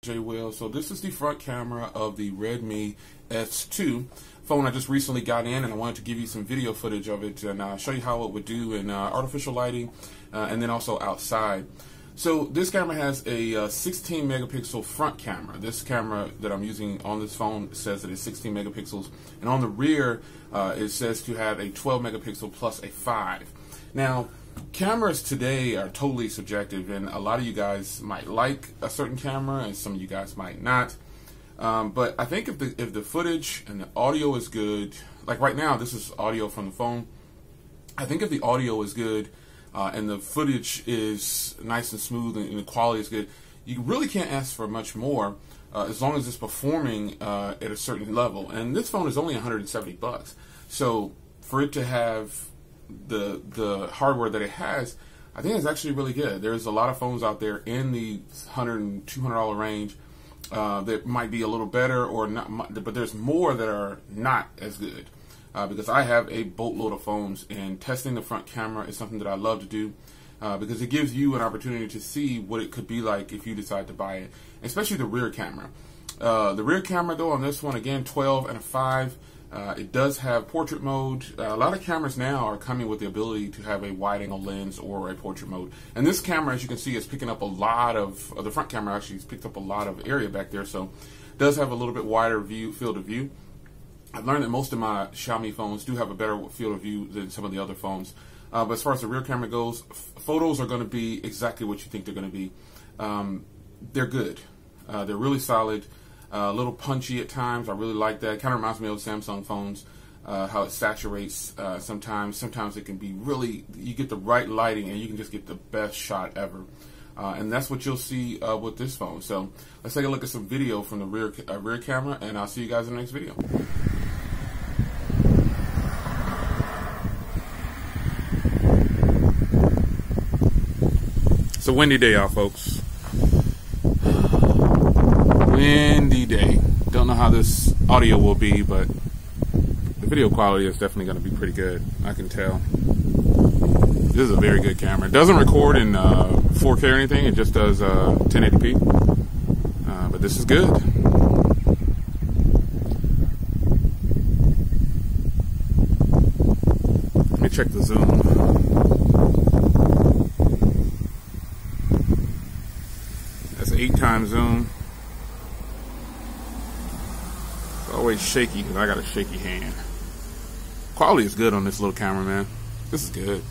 Will. So this is the front camera of the Redmi S2 phone I just recently got in, and I wanted to give you some video footage of it and show you how it would do in artificial lighting and then also outside. So this camera has a 16 megapixel front camera. This camera that I'm using on this phone says that it's 16 megapixels, and on the rear it says to have a 12 megapixel plus a 5. Now, cameras today are totally subjective, and a lot of you guys might like a certain camera and some of you guys might not. But I think if the footage and the audio is good, like right now this is audio from the phone, I think if the audio is good and the footage is nice and smooth and the quality is good, you really can't ask for much more as long as it's performing at a certain level. And this phone is only $170, so for it to have the hardware that it has, I think it's actually really good. There's a lot of phones out there in the $100 and $200 range that might be a little better or not, but there's more that are not as good. Because I have a boatload of phones, and testing the front camera is something that I love to do because it gives you an opportunity to see what it could be like if you decide to buy it, especially the rear camera. The rear camera, though, on this one, again, 12 and a 5. It does have portrait mode. A lot of cameras now are coming with the ability to have a wide-angle lens or a portrait mode. And this camera, as you can see, is picking up a lot of the front camera actually has picked up a lot of area back there, so it does have a little bit wider field of view. I've learned that most of my Xiaomi phones do have a better field of view than some of the other phones. But as far as the rear camera goes, photos are going to be exactly what you think they're going to be. They're good. They're really solid. A little punchy at times. I really like that. Kind of reminds me of Samsung phones, how it saturates sometimes. Sometimes it can be really, you get the right lighting and you can just get the best shot ever. And that's what you'll see with this phone. So let's take a look at some video from the rear camera, and I'll see you guys in the next video. It's a windy day out, folks. Windy day. Don't know how this audio will be, but the video quality is definitely going to be pretty good. I can tell. This is a very good camera. It doesn't record in 4K or anything. It just does 1080p. But this is good. Let me check the zoom. That's 8x zoom. Always shaky because I got a shaky hand. Quality is good on this little camera, man. This is good.